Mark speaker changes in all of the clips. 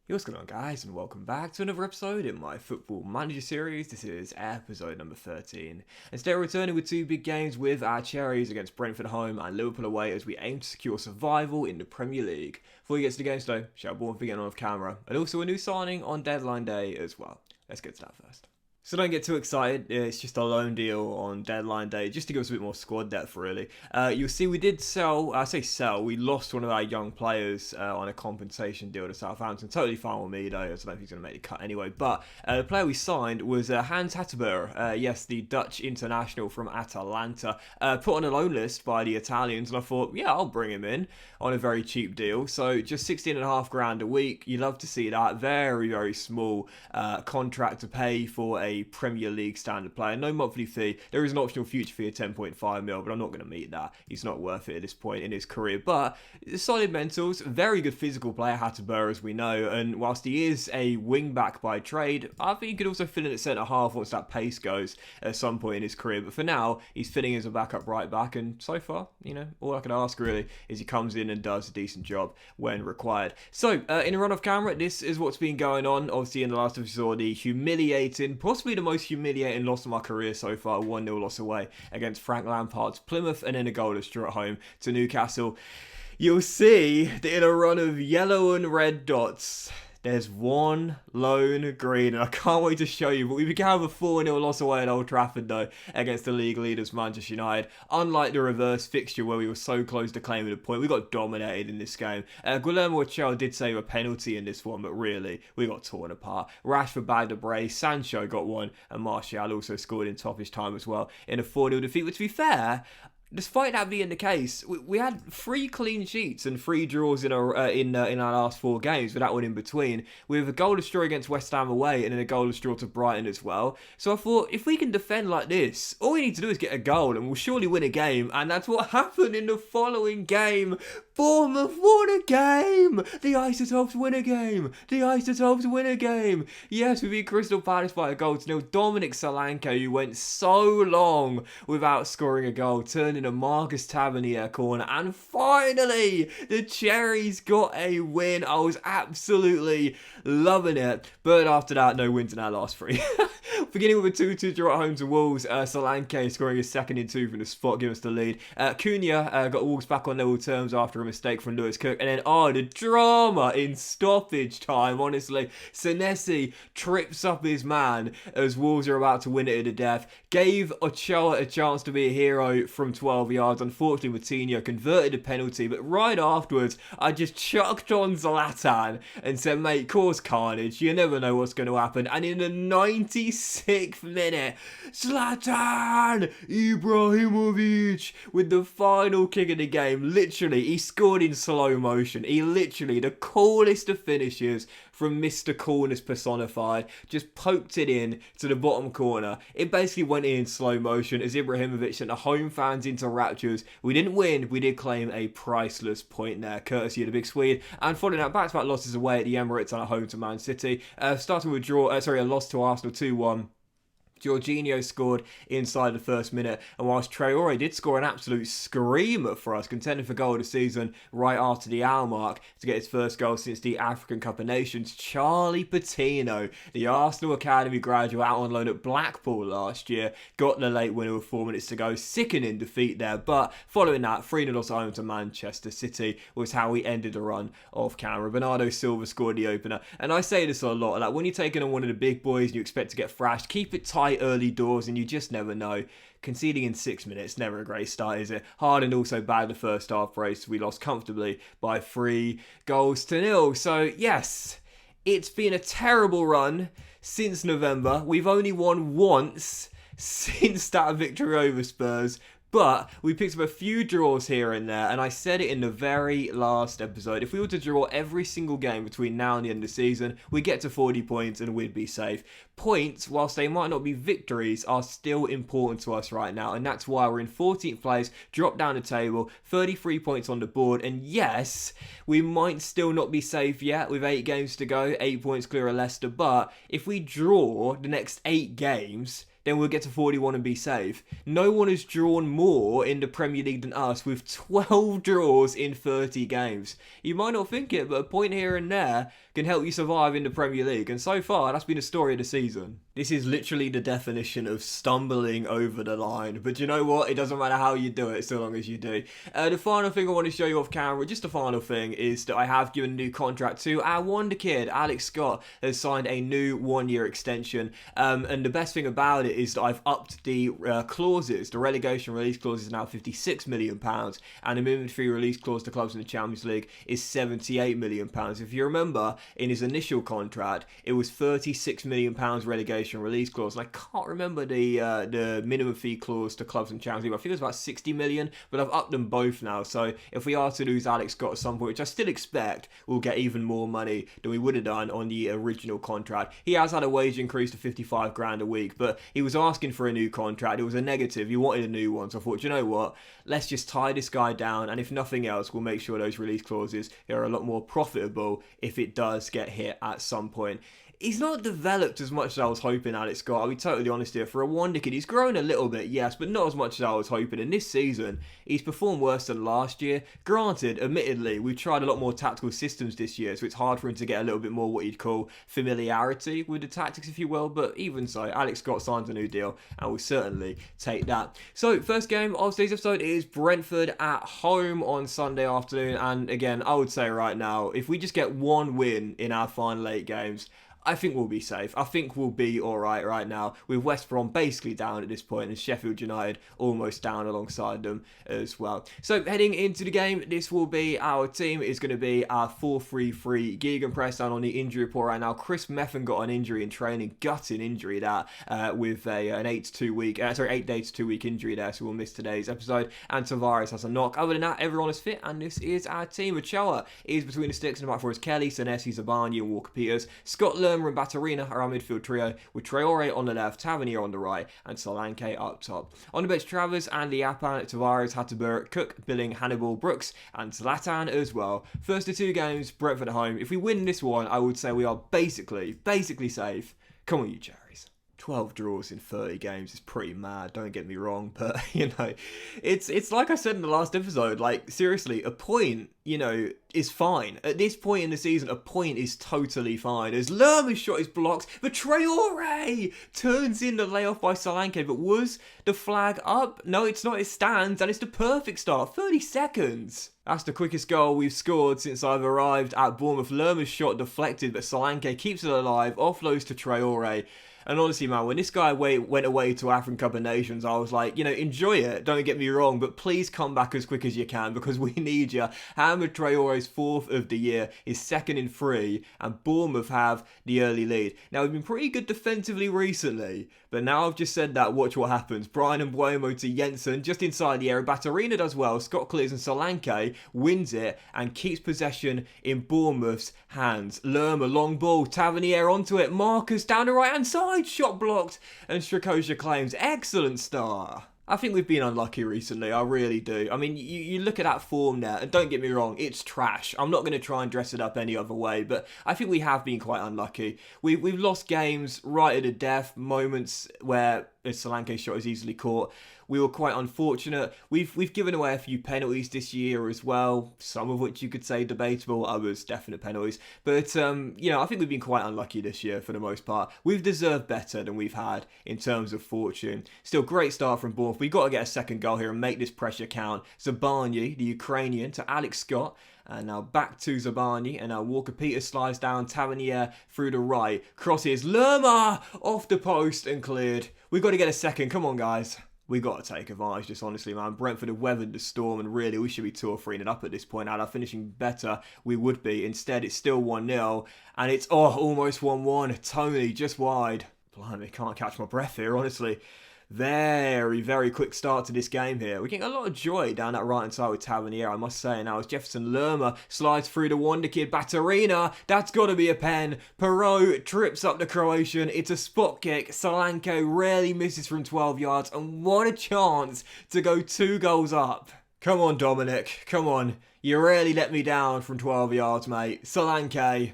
Speaker 1: What's going on, guys, and welcome back to another episode in my Football Manager series. This is episode number 13. And today we're returning with two big games with our Cherries against Brentford home and Liverpool away as we aim to secure survival in the Premier League. Before we get to the games though, shout out for getting on off camera, and also a new signing on deadline day as well. Let's get to that first. So don't get too excited, it's just a loan deal on deadline day, just to give us a bit more squad depth really. You'll see we did we lost one of our young players on a compensation deal to Southampton. Totally fine with me though, I don't think he's going to make the cut anyway. But the player we signed was Hans Hatteber, yes, the Dutch international from Atalanta, put on a loan list by the Italians, and I thought, yeah, I'll bring him in on a very cheap deal. So just 16.5 grand a week, you love to see that. Very, very small contract to pay for a Premier League standard player. No monthly fee. There is an optional future fee of 10.5 mil, but I'm not going to meet that. He's not worth it at this point in his career. But solid mentals, very good physical player, Hatteber, as we know. And whilst he is a wing back by trade, I think he could also fit in at centre half once that pace goes at some point in his career. But for now, he's fitting as a backup right back. And so far, all I can ask really is he comes in and does a decent job when required. So in a run off camera, this is what's been going on. Obviously, in the last episode, saw the humiliating, possibly the most humiliating loss of my career so far, 1-0 loss away against Frank Lampard's Plymouth, and then a goalless draw at home to Newcastle. You'll see that in a run of yellow and red dots, there's one lone green, and I can't wait to show you, but we began with a 4-0 loss away at Old Trafford though, against the league leaders Manchester United. Unlike the reverse fixture where we were so close to claiming a point, we got dominated in this game. Guillermo Ochoa did save a penalty in this one, but really, we got torn apart. Rashford bagged a brace, Sancho got one, and Martial also scored in toppage time as well in a 4-0 defeat, which to be fair, despite that being the case, we had 3 clean sheets and 3 draws in our last 4 games, with that one in between, with a goalless draw against West Ham away and then a goalless draw to Brighton as well. So I thought, if we can defend like this, all we need to do is get a goal and we'll surely win a game, and that's what happened in the following game. Bournemouth won a game! The Isotopes win a game! The Isotopes win a game! Yes, we beat Crystal Palace by a goal to nil. Dominic Solanke, who went so long without scoring a goal, turned in a Marcus Tavernier corner, and finally the Cherries got a win. I was absolutely loving it, but after that, no wins in our last 3. Beginning with a 2-2 draw at home to Wolves, Solanke scoring his second in 2 from the spot, giving us the lead. Cunha got Wolves back on level terms after a mistake from Lewis Cook, and then the drama in stoppage time, honestly. Senesi trips up his man as Wolves are about to win it to the death, gave Ochoa a chance to be a hero from 12 yards. Unfortunately, Coutinho converted a penalty, but right afterwards, I just chucked on Zlatan and said, mate, cause carnage, you never know what's going to happen. And in the 96th minute, Zlatan Ibrahimovic with the final kick of the game. Literally, he scored in slow motion. He literally, the coolest of finishes from Mr. Coolness personified, just poked it in to the bottom corner. It basically went in slow motion as Ibrahimovic sent the home fans into raptures. We didn't win, we did claim a priceless point there, courtesy of the Big Swede. And following that, back-to-back losses away at the Emirates and at home to Man City. Starting with a loss to Arsenal 2-1. Jorginho scored inside the first minute, and whilst Traore did score an absolute screamer for us, contending for goal of the season right after the hour mark to get his first goal since the African Cup of Nations, Charlie Patino, the Arsenal Academy graduate out on loan at Blackpool last year, got the late winner with 4 minutes to go. Sickening defeat there, but following that, 3-0 loss at home to Manchester City was how we ended the run off camera. Bernardo Silva scored the opener, and I say this a lot, like when you're taking on one of the big boys and you expect to get thrashed, keep it tight early doors and you just never know. Conceding in 6 minutes, never a great start, is it? Haaland also bagged the first half brace. We lost comfortably by 3-0. So yes, it's been a terrible run since November. We've only won once since that victory over Spurs. But we picked up a few draws here and there, and I said it in the very last episode. If we were to draw every single game between now and the end of the season, we'd get to 40 points and we'd be safe. Points, whilst they might not be victories, are still important to us right now, and that's why we're in 14th place, dropped down the table, 33 points on the board, and yes, we might still not be safe yet with 8 games to go, 8 points clear of Leicester, but if we draw the next 8 games, then we'll get to 41 and be safe. No one has drawn more in the Premier League than us, with 12 draws in 30 games. You might not think it, but a point here and there can help you survive in the Premier League. And so far, that's been the story of the season. This is literally the definition of stumbling over the line. But you know what? It doesn't matter how you do it, so long as you do. The final thing I want to show you off camera, just the final thing, is that I have given a new contract to our wonder kid. Alex Scott has signed a new 1-year extension. And the best thing about it is that I've upped the clauses. The relegation release clause is now £56 million. And the minimum fee release clause to clubs in the Champions League is £78 million. If you remember, in his initial contract, it was £36 million relegation release clause, and I can't remember the minimum fee clause to clubs and Champions League. I think it was about 60 million, but I've upped them both now. So if we are to lose Alex Scott at some point, which I still expect, we'll get even more money than we would have done on the original contract. He has had a wage increase to 55 grand a week, but he was asking for a new contract. It was a negative. He wanted a new one. So I thought, you know what? Let's just tie this guy down, and if nothing else, we'll make sure those release clauses are a lot more profitable if it does get hit at some point. He's not developed as much as I was hoping, Alex Scott. I'll be totally honest here. For a wonder kid, he's grown a little bit, yes, but not as much as I was hoping. And this season, he's performed worse than last year. Granted, admittedly, we've tried a lot more tactical systems this year, so it's hard for him to get a little bit more what you'd call familiarity with the tactics, if you will. But even so, Alex Scott signs a new deal, and we'll certainly take that. So, first game of today's episode is Brentford at home on Sunday afternoon. And again, I would say right now, if we just get one win in our final 8 games, I think we'll be safe. I think we'll be alright right now, with West Brom basically down at this point and Sheffield United almost down alongside them as well. So heading into the game, this will be our team. It's going to be our 4-3-3 gegenpress. Down on the injury report right now, Chris Meffin got an injury in training, gutting injury that, with an 8 day to 2 week injury there, so we'll miss today's episode. And Tavares has a knock. Other than that, everyone is fit, and this is our team. Ochoa is between the sticks, and the back four is Kelly, Senesi, Zabarnyi and Walker-Peters. Scott Lerma and Batarina are our midfield trio, with Traore on the left, Tavernier on the right, and Solanke up top. On the bench, Travers, Andy Apan, Tavares, Hatterberg, Cook, Billing, Hannibal, Brooks, and Zlatan as well. First of 2 games, Brentford at home. If we win this one, I would say we are basically safe. Come on, you Cherries. 12 draws in 30 games is pretty mad, don't get me wrong, but, you know, it's like I said in the last episode, like, seriously, a point, you know, is fine. At this point in the season, a point is totally fine. As Lerma's shot is blocked, but Traore turns in the layoff by Solanke, but was the flag up? No, it's not, it stands, and it's the perfect start, 30 seconds. That's the quickest goal we've scored since I've arrived at Bournemouth. Lerma's shot deflected, but Solanke keeps it alive, offloads to Traore. And honestly, man, when this guy went away to African Cup of Nations, I was like, you know, enjoy it, don't get me wrong, but please come back as quick as you can, because we need you. Hamid Traore's 4th of the year, is 2nd in 3, and Bournemouth have the early lead. Now, we've been pretty good defensively recently, but now I've just said that, watch what happens. Brian and Mbuemo to Jensen, just inside the area. Batarina does well, Scott clears, and Solanke wins it and keeps possession in Bournemouth's hands. Lerma, long ball, Tavernier onto it, Marcus down the right-hand side, shot blocked, and Strakosha claims excellent start. I think we've been unlucky recently, I really do. I mean, you look at that form there, and don't get me wrong, it's trash. I'm not going to try and dress it up any other way, but I think we have been quite unlucky. We've lost games right at the death, moments where a Solanke shot is easily caught. We were quite unfortunate. We've given away a few penalties this year as well, some of which you could say debatable, others definite penalties. But, you know, I think we've been quite unlucky this year for the most part. We've deserved better than we've had in terms of fortune. Still, great start from Bournemouth. We've got to get a second goal here and make this pressure count. Zabarnyi, the Ukrainian, to Alex Scott. And now back to Zabarnyi, and now Walker-Peters slides down, Tavernier through the right. Crosses, Lerma off the post and cleared. We've got to get a second, come on guys. We got to take advantage, just honestly, man. Brentford have weathered the storm, and really, we should be 2 or 3-0 up at this point. Out of finishing better, we would be. Instead, it's still 1-0, and it's, almost 1-1. Tony, just wide. Blimey, can't catch my breath here, honestly. Very, very quick start to this game here. We're getting a lot of joy down that right-hand side with Tavernier, I must say. Now as Jefferson Lerma slides through the wonder kid, Batarina, that's got to be a pen. Perot trips up the Croatian. It's a spot kick. Solanke rarely misses from 12 yards, and what a chance to go 2 goals up. Come on, Dominic. Come on. You rarely let me down from 12 yards, mate. Solanke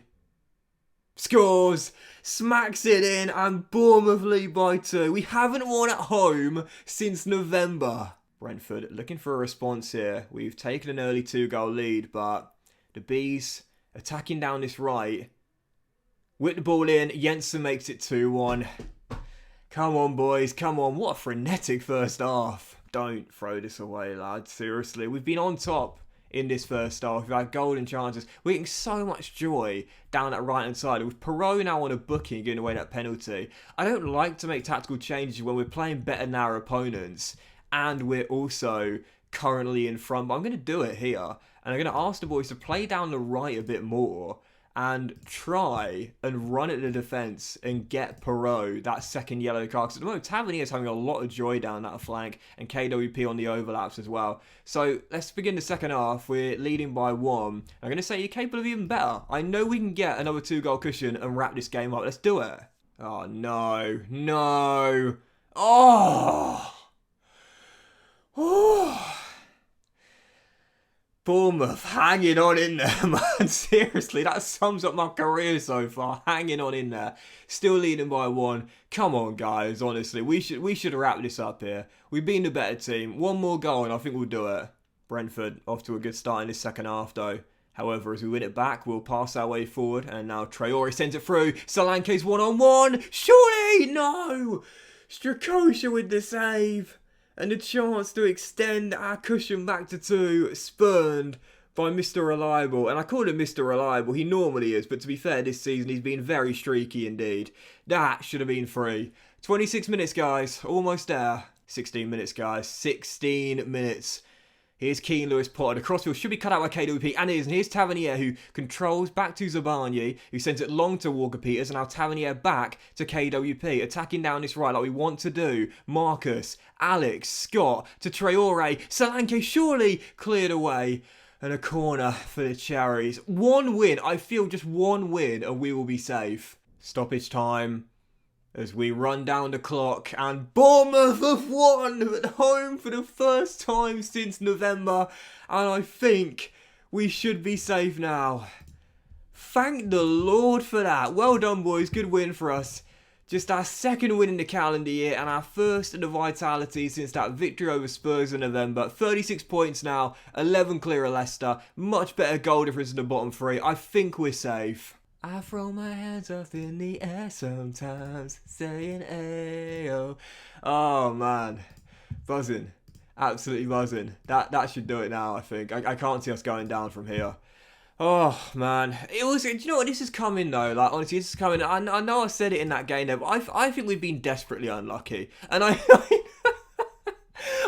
Speaker 1: scores, smacks it in, and Bournemouth lead by 2. We haven't won at home since November. Brentford looking for a response here. We've taken an early 2-goal lead, but the Bees attacking down this right. Whip the ball in. Jensen makes it 2-1. Come on, boys. Come on. What a frenetic first half. Don't throw this away, lads. Seriously. We've been on top in this first half. We've had golden chances. We're getting so much joy down that right-hand side. With Perot now on a booking, giving away that penalty. I don't like to make tactical changes when we're playing better than our opponents. And we're also currently in front. But I'm going to do it here. And I'm going to ask the boys to play down the right a bit more. And try and run at the defence and get Perot that second yellow card. Because at the moment, Tavernier is having a lot of joy down that flank. And KWP on the overlaps as well. So let's begin the second half. We're leading by 1. I'm going to say you're capable of even better. I know we can get another 2-goal cushion and wrap this game up. Let's do it. Oh, no. No. Oh. Oh. Bournemouth hanging on in there, man. Seriously, that sums up my career so far. Hanging on in there. Still leading by 1. Come on, guys, honestly. We should wrap this up here. We've been the better team. One more goal and I think we'll do it. Brentford off to a good start in this second half, though. However, as we win it back, we'll pass our way forward. And now Traore sends it through. Solanke's 1-on-1. Surely! No! Strakosha with the save. And a chance to extend our cushion back to 2, spurned by Mr. Reliable. And I call him Mr. Reliable, he normally is, but to be fair, this season he's been very streaky indeed. That should have been 3. 26 minutes, guys, almost there. 16 minutes, guys, 16 minutes. Here's Keane Lewis Potter. The crossfield should be cut out by KWP, and it is. And here's Tavernier, who controls back to Zabarnyi, who sends it long to Walker Peters, and now Tavernier back to KWP, attacking down this right like we want to do. Marcus, Alex, Scott to Traore. Solanke surely cleared away. And a corner for the Cherries. 1 win. I feel just 1 win, and we will be safe. Stoppage time. As we run down the clock, and Bournemouth have won at home for the first time since November, and I think we should be safe now. Thank the Lord for that. Well done, boys. Good win for us. Just our second win in the calendar year and our first in the Vitality since that victory over Spurs in November. 36 points now, 11 clear of Leicester. Much better goal difference in the bottom 3. I think we're safe. I throw my hands up in the air sometimes, saying ayo. Oh, man. Buzzing. Absolutely buzzing. That should do it now, I think. I can't see us going down from here. Oh, man. It was, do you know what? This is coming, though. Like, honestly, this is coming. I know I said it in that game, though, but I think we've been desperately unlucky. And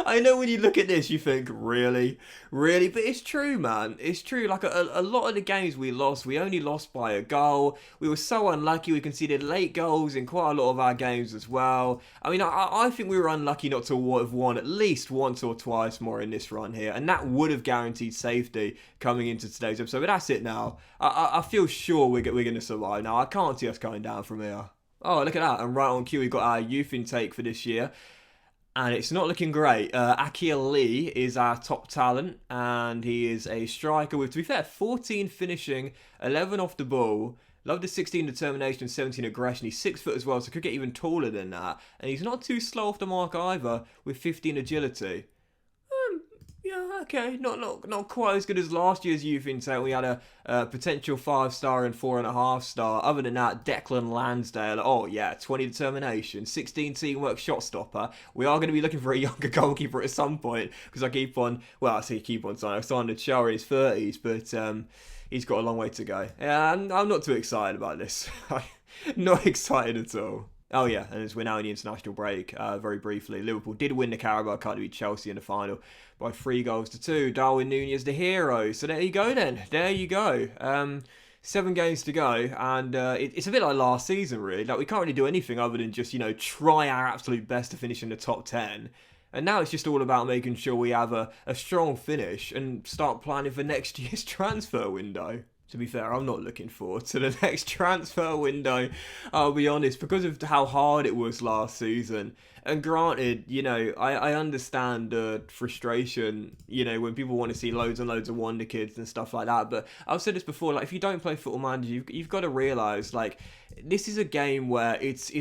Speaker 1: I know when you look at this, you think, really? Really? But it's true, man. It's true. Like, a lot of the games we lost, we only lost by a goal. We were so unlucky. We conceded late goals in quite a lot of our games as well. I mean, I think we were unlucky not to have won at least once or twice more in this run here. And that would have guaranteed safety coming into today's episode. But that's it now. I feel sure we're going to survive now. I can't see us going down from here. Oh, look at that. And right on cue, we've got our youth intake for this year. And it's not looking great. Akil Lee is our top talent, and he is a striker with, to be fair, 14 finishing, 11 off the ball. Love the 16 determination, 17 aggression. He's 6 foot as well, so could get even taller than that. And he's not too slow off the mark either, with 15 agility. Yeah, okay, not quite as good as last year's youth intake. We had a potential 5-star and 4.5-star. Other than that, Declan Lansdale, oh yeah, 20 determination, 16 teamwork shot stopper. We are going to be looking for a younger goalkeeper at some point, because I keep on signing. I signed a Char in his 30s, but he's got a long way to go. Yeah, I'm not too excited about this. Not excited at all. Oh yeah, and as we're now in the international break, very briefly, Liverpool did win the Carabao Cup to beat Chelsea in the final by 3-2. Darwin Núñez the hero. So there you go then. There you go. 7 games to go, and it's a bit like last season really. Like we can't really do anything other than just, try our absolute best to finish in the top 10. And now it's just all about making sure we have a strong finish and start planning for next year's transfer window. To be fair, I'm not looking forward to the next transfer window, I'll be honest, because of how hard it was last season. And granted, I understand the frustration, when people want to see loads and loads of wonder kids and stuff like that. But I've said this before, like, if you don't play Football Manager, you've got to realise, like, this is a game where it's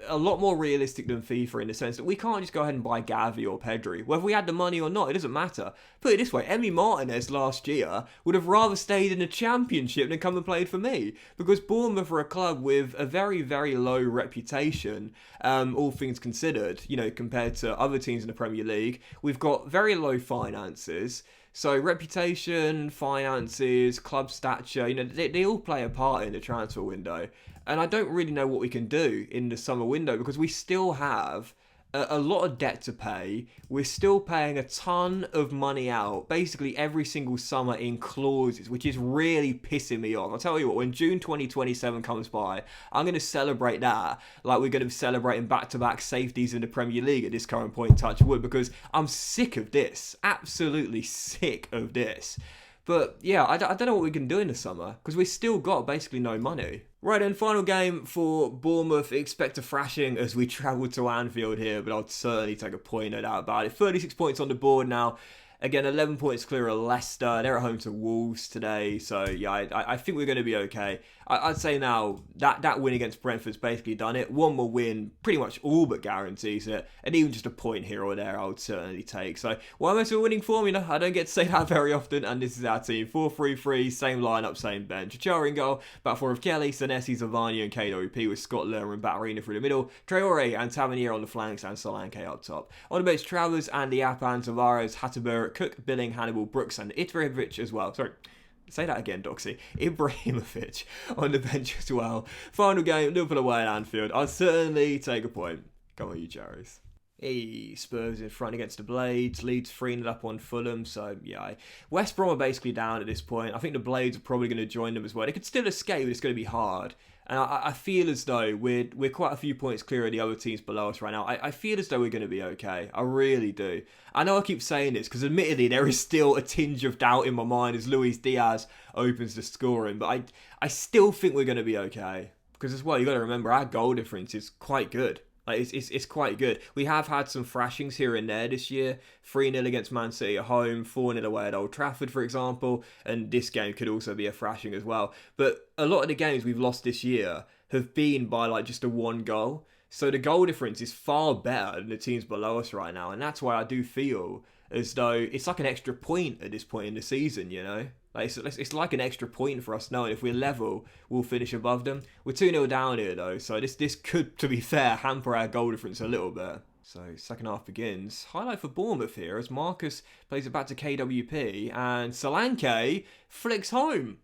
Speaker 1: a lot more realistic than FIFA in the sense that we can't just go ahead and buy Gavi or Pedri. Whether we had the money or not, it doesn't matter. Put it this way, Emi Martinez last year would have rather stayed in the Championship than come and played for me, because Bournemouth are a club with a very, very low reputation, all things considered, compared to other teams in the Premier League. We've got very low finances. So reputation, finances, club stature, they all play a part in the transfer window. And I don't really know what we can do in the summer window, because we still have a lot of debt to pay. We're still paying a ton of money out, basically every single summer in clauses, which is really pissing me off. I'll tell you what, when June 2027 comes by, I'm going to celebrate that like we're going to be celebrating back-to-back safeties in the Premier League at this current point, touch wood, because I'm sick of this. Absolutely sick of this. But yeah, I don't know what we can do in the summer, because we've still got basically no money. Right then, final game for Bournemouth. Expect a thrashing as we travel to Anfield here, but I'll certainly take a point, no doubt about it. 36 points on the board now. Again, 11 points clear of Leicester. They're at home to Wolves today. So, yeah, I think we're going to be okay. I'd say now that win against Brentford's basically done it. One more win pretty much all but guarantees it. And even just a point here or there I would certainly take. So, well, I'm a winning formula. I don't get to say that very often. And this is our team. 4-3-3, same lineup, same bench. Chachara in goal. Back four of Kelly, Senesi, Zavani and KWP with Scott Lerner and Batterina through the middle. Traore and Tavernier on the flanks and Solanke up top. On the bench, Travers, Andy Apan, Tavares, Hatterberg, Cook, Billing, Hannibal, Brooks and Ibrahimovic as well. Sorry. Say that again, Doxy. Ibrahimovic on the bench as well. Final game, Liverpool away at Anfield. I'll certainly take a point. Come on, you Cherries. Hey, Spurs in front against the Blades. Leeds 3-0 up on Fulham. So, yeah, West Brom are basically down at this point. I think the Blades are probably going to join them as well. They could still escape, but it's going to be hard. And I feel as though we're quite a few points clear of the other teams below us right now. I feel as though we're going to be okay. I really do. I know I keep saying this because admittedly there is still a tinge of doubt in my mind as Luis Diaz opens the scoring. But I still think we're going to be okay. Because as well, you got to remember our goal difference is quite good. Like it's quite good. We have had some thrashings here and there this year. 3-0 against Man City at home, 4-0 away at Old Trafford, for example. And this game could also be a thrashing as well. But a lot of the games we've lost this year have been by like just a one goal. So the goal difference is far better than the teams below us right now. And that's why I do feel as though it's like an extra point at this point in the season, Like it's like an extra point for us knowing if we're level, we'll finish above them. We're 2-0 down here though, so this could, to be fair, hamper our goal difference a little bit. So second half begins. Highlight for Bournemouth here as Marcus plays it back to KWP and Solanke flicks home.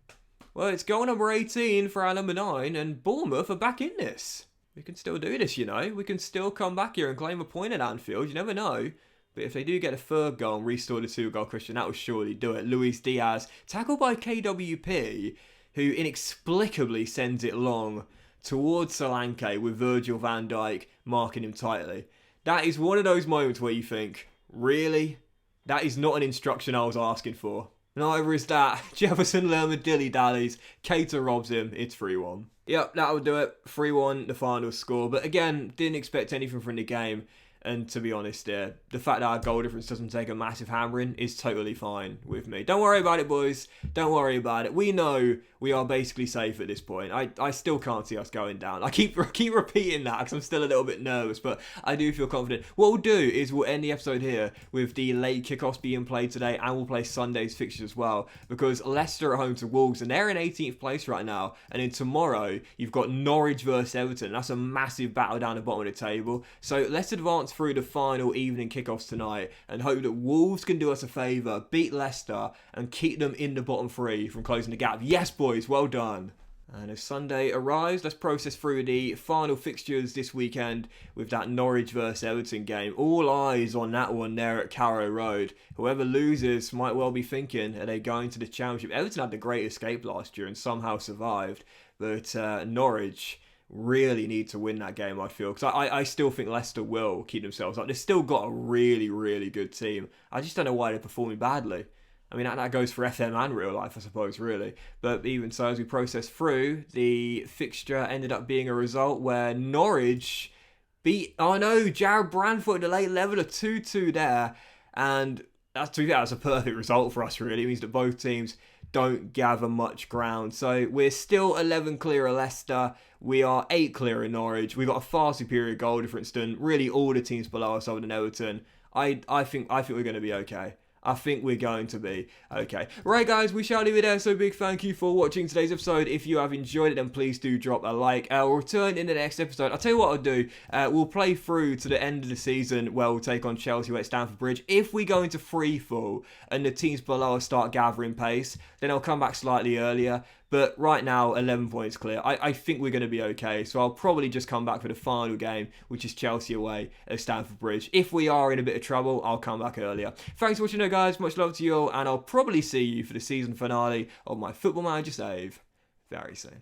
Speaker 1: Well, it's goal number 18 for our number 9 and Bournemouth are back in this. We can still do this, We can still come back here and claim a point at Anfield, you never know. But if they do get a third goal and restore the 2-goal cushion, that will surely do it. Luis Diaz, tackled by KWP, who inexplicably sends it long towards Solanke with Virgil van Dijk marking him tightly. That is one of those moments where you think, really? That is not an instruction I was asking for. Neither is that. Jefferson Lerma dilly-dallies. Keita robs him. It's 3-1. Yep, that'll do it. 3-1, the final score. But again, didn't expect anything from the game. And to be honest, the fact that our goal difference doesn't take a massive hammering is totally fine with me. Don't worry about it, boys. Don't worry about it. We know we are basically safe at this point. I still can't see us going down. I keep repeating that because I'm still a little bit nervous, but I do feel confident. What we'll do is we'll end the episode here with the late kickoffs being played today, and we'll play Sunday's fixtures as well, because Leicester are home to Wolves, and they're in 18th place right now. And then tomorrow, you've got Norwich versus Everton. That's a massive battle down the bottom of the table. So let's advance through the final evening kickoffs tonight and hope that Wolves can do us a favour, beat Leicester and keep them in the bottom 3 from closing the gap. Yes, boys, well done. And as Sunday arrives, let's process through the final fixtures this weekend with that Norwich versus Everton game. All eyes on that one there at Carrow Road. Whoever loses might well be thinking, are they going to the Championship? Everton had the great escape last year and somehow survived, but Norwich really need to win that game, I feel, because I still think Leicester will keep themselves up. They've still got a really, really good team. I just don't know why they're performing badly. I mean, that goes for FM and real life, I suppose, really. But even so, as we process through, the fixture ended up being a result where Norwich beat, Jared Brandford, the late leveller, 2-2 there. And that's a perfect result for us, really. It means that both teams don't gather much ground. So we're still 11 clear of Leicester. We are 8 clear of Norwich. We've got a far superior goal difference than really all the teams below us other than Everton. I think we're going to be okay. I think we're going to be okay. Right, guys, we shall leave it there. So big thank you for watching today's episode. If you have enjoyed it, then please do drop a like. We'll return in the next episode. I'll tell you what I'll do. We'll play through to the end of the season where we'll take on Chelsea at Stamford Bridge. If we go into free fall and the teams below us start gathering pace, then I'll come back slightly earlier. But right now, 11 points clear. I think we're going to be okay. So I'll probably just come back for the final game, which is Chelsea away at Stamford Bridge. If we are in a bit of trouble, I'll come back earlier. Thanks for watching, guys. Much love to you all. And I'll probably see you for the season finale of my Football Manager save very soon.